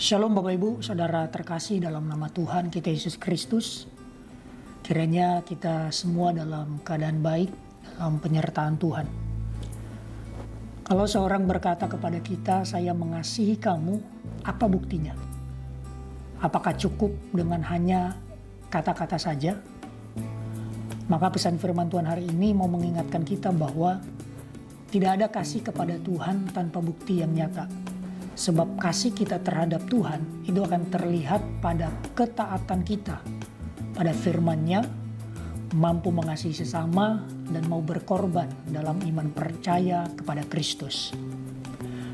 Shalom Bapak Ibu, Saudara terkasih dalam nama Tuhan kita Yesus Kristus. Kiranya kita semua dalam keadaan baik, dalam penyertaan Tuhan. Kalau seorang berkata kepada kita, saya mengasihi kamu, apa buktinya? Apakah cukup dengan hanya kata-kata saja? Maka pesan firman Tuhan hari ini mau mengingatkan kita bahwa tidak ada kasih kepada Tuhan tanpa bukti yang nyata. Sebab kasih kita terhadap Tuhan itu akan terlihat pada ketaatan kita pada firman-Nya, mampu mengasihi sesama dan mau berkorban dalam iman percaya kepada Kristus.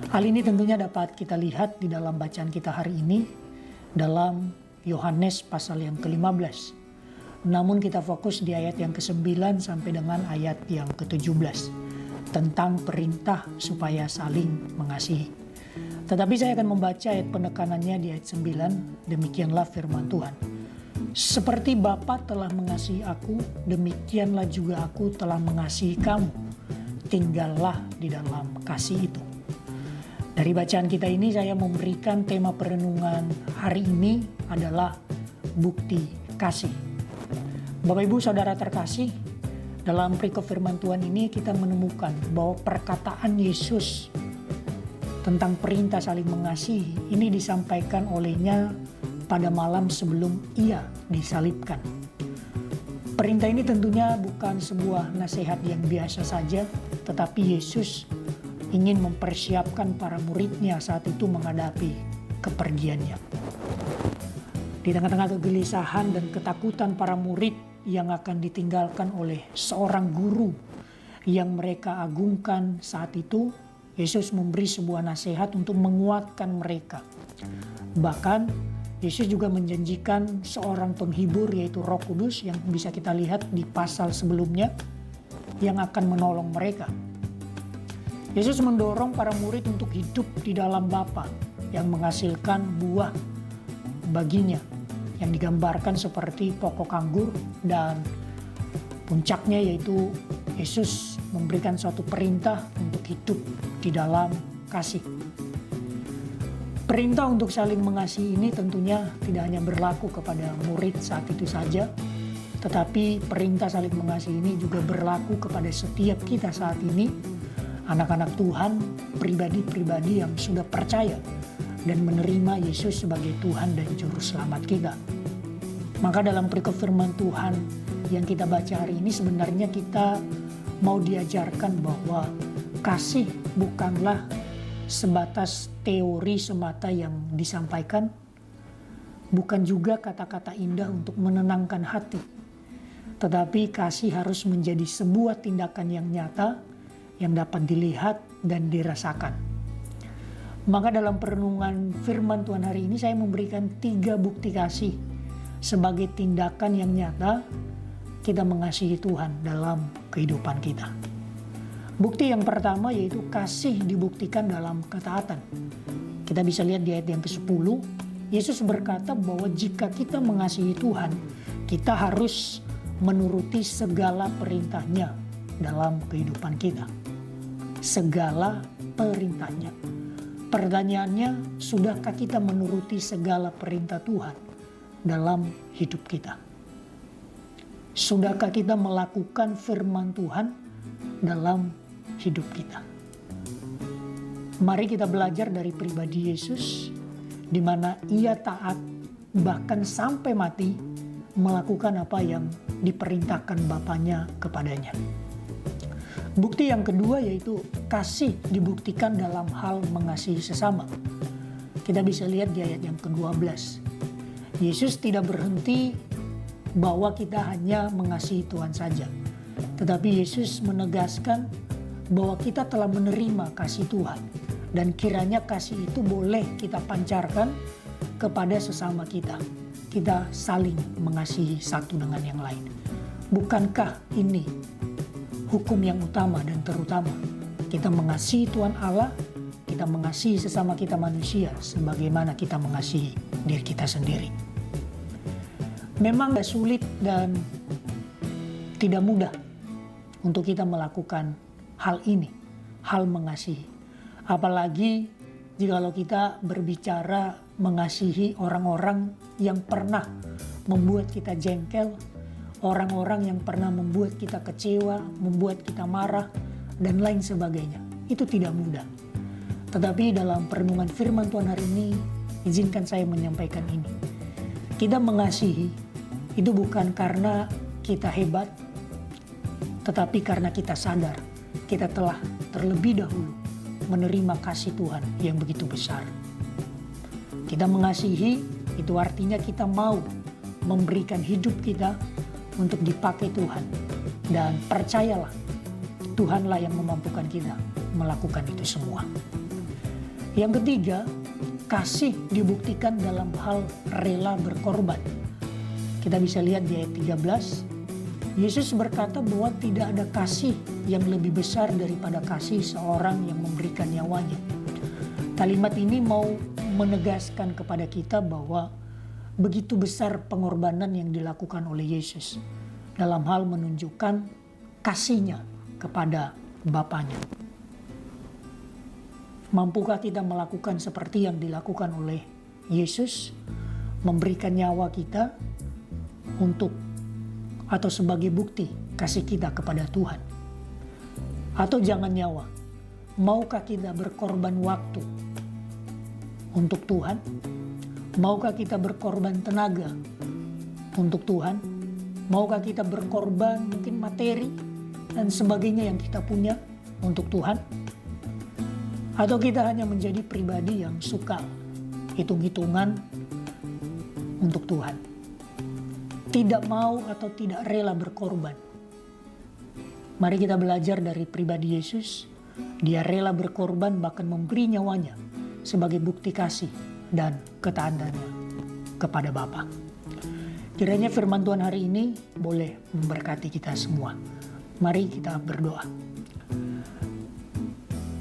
Hal ini tentunya dapat kita lihat di dalam bacaan kita hari ini dalam Yohanes pasal yang ke-15. Namun kita fokus di ayat yang ke-9 sampai dengan ayat yang ke-17 tentang perintah supaya saling mengasihi. Tetapi saya akan membaca ayat penekanannya di ayat 9, demikianlah firman Tuhan. Seperti Bapa telah mengasihi aku, demikianlah juga aku telah mengasihi kamu. Tinggallah di dalam kasih itu. Dari bacaan kita ini saya memberikan tema perenungan hari ini adalah bukti kasih. Bapak Ibu Saudara terkasih, dalam perikop firman Tuhan ini kita menemukan bahwa perkataan Yesus tentang perintah saling mengasihi ini disampaikan olehnya pada malam sebelum ia disalibkan. Perintah ini tentunya bukan sebuah nasihat yang biasa saja, tetapi Yesus ingin mempersiapkan para muridnya saat itu menghadapi kepergiannya. Di tengah-tengah kegelisahan dan ketakutan para murid yang akan ditinggalkan oleh seorang guru yang mereka agungkan saat itu, Yesus memberi sebuah nasihat untuk menguatkan mereka. Bahkan Yesus juga menjanjikan seorang penghibur yaitu Roh Kudus yang bisa kita lihat di pasal sebelumnya yang akan menolong mereka. Yesus mendorong para murid untuk hidup di dalam Bapa yang menghasilkan buah baginya yang digambarkan seperti pokok anggur, dan puncaknya yaitu Yesus memberikan suatu perintah untuk hidup di dalam kasih. Perintah untuk saling mengasihi ini tentunya tidak hanya berlaku kepada murid saat itu saja, tetapi perintah saling mengasihi ini juga berlaku kepada setiap kita saat ini, anak-anak Tuhan, pribadi-pribadi yang sudah percaya dan menerima Yesus sebagai Tuhan dan Juru Selamat kita. Maka dalam perikop firman Tuhan yang kita baca hari ini sebenarnya kita mau diajarkan bahwa kasih bukanlah sebatas teori semata yang disampaikan, bukan juga kata-kata indah untuk menenangkan hati, tetapi kasih harus menjadi sebuah tindakan yang nyata yang dapat dilihat dan dirasakan. Maka dalam perenungan firman Tuhan hari ini saya memberikan 3 bukti kasih sebagai tindakan yang nyata kita mengasihi Tuhan dalam kehidupan kita. Bukti yang pertama yaitu kasih dibuktikan dalam ketaatan. Kita bisa lihat di ayat yang ke-10, Yesus berkata bahwa jika kita mengasihi Tuhan, kita harus menuruti segala perintahnya dalam kehidupan kita. Segala perintahnya. Pertanyaannya, sudahkah kita menuruti segala perintah Tuhan dalam hidup kita? Sudahkah kita melakukan firman Tuhan dalam hidup kita? Mari kita belajar dari pribadi Yesus, di mana ia taat bahkan sampai mati melakukan apa yang diperintahkan Bapanya kepadanya. Bukti yang kedua yaitu kasih dibuktikan dalam hal mengasihi sesama. Kita bisa lihat di ayat yang ke-12. Yesus tidak berhenti bahwa kita hanya mengasihi Tuhan saja. Tetapi Yesus menegaskan bahwa kita telah menerima kasih Tuhan. Dan kiranya kasih itu boleh kita pancarkan kepada sesama kita. Kita saling mengasihi satu dengan yang lain. Bukankah ini hukum yang utama dan terutama? Kita mengasihi Tuhan Allah, kita mengasihi sesama kita manusia sebagaimana kita mengasihi diri kita sendiri. Memang sulit dan tidak mudah untuk kita melakukan hal ini, hal mengasihi. Apalagi jikalau kita berbicara mengasihi orang-orang yang pernah membuat kita jengkel, orang-orang yang pernah membuat kita kecewa, membuat kita marah, dan lain sebagainya. Itu tidak mudah. Tetapi dalam perenungan firman Tuhan hari ini, izinkan saya menyampaikan ini. Kita mengasihi itu bukan karena kita hebat, tetapi karena kita sadar kita telah terlebih dahulu menerima kasih Tuhan yang begitu besar. Kita mengasihi itu artinya kita mau memberikan hidup kita untuk dipakai Tuhan. Dan percayalah, Tuhanlah yang memampukan kita melakukan itu semua. Yang ketiga, kasih dibuktikan dalam hal rela berkorban. Kita bisa lihat di ayat 13, Yesus berkata bahwa tidak ada kasih yang lebih besar daripada kasih seorang yang memberikan nyawanya. Kalimat ini mau menegaskan kepada kita bahwa begitu besar pengorbanan yang dilakukan oleh Yesus dalam hal menunjukkan kasihnya kepada Bapanya. Mampukah kita melakukan seperti yang dilakukan oleh Yesus, memberikan nyawa kita untuk atau sebagai bukti kasih kita kepada Tuhan? Atau jangan nyawa, maukah kita berkorban waktu untuk Tuhan? Maukah kita berkorban tenaga untuk Tuhan? Maukah kita berkorban mungkin materi dan sebagainya yang kita punya untuk Tuhan? Atau kita hanya menjadi pribadi yang suka hitung-hitungan untuk Tuhan? Tidak mau atau tidak rela berkorban. Mari kita belajar dari pribadi Yesus. Dia rela berkorban, bahkan memberi nyawanya sebagai bukti kasih dan ketaatannya kepada Bapa. Kiranya firman Tuhan hari ini boleh memberkati kita semua. Mari kita berdoa.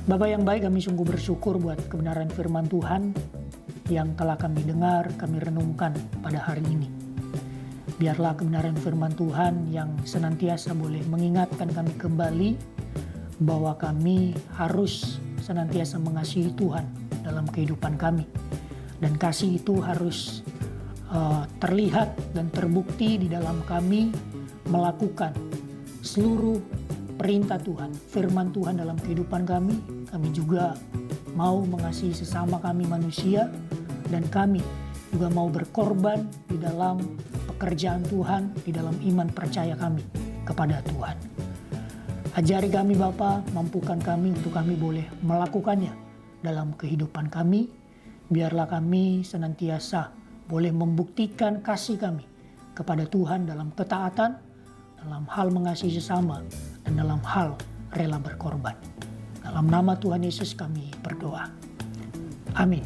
Bapa yang baik, kami sungguh bersyukur buat kebenaran firman Tuhan yang telah kami dengar, kami renungkan pada hari ini. Biarlah kebenaran firman Tuhan yang senantiasa boleh mengingatkan kami kembali bahwa kami harus senantiasa mengasihi Tuhan dalam kehidupan kami. Dan kasih itu harus terlihat dan terbukti di dalam kami melakukan seluruh perintah Tuhan, firman Tuhan dalam kehidupan kami. Kami juga mau mengasihi sesama kami manusia, dan kami juga mau berkorban di dalam pekerjaan Tuhan, di dalam iman percaya kami kepada Tuhan. Ajari kami Bapa, mampukan kami untuk kami boleh melakukannya dalam kehidupan kami. Biarlah kami senantiasa boleh membuktikan kasih kami kepada Tuhan dalam ketaatan, dalam hal mengasihi sesama, dan dalam hal rela berkorban. Dalam nama Tuhan Yesus kami berdoa. Amin.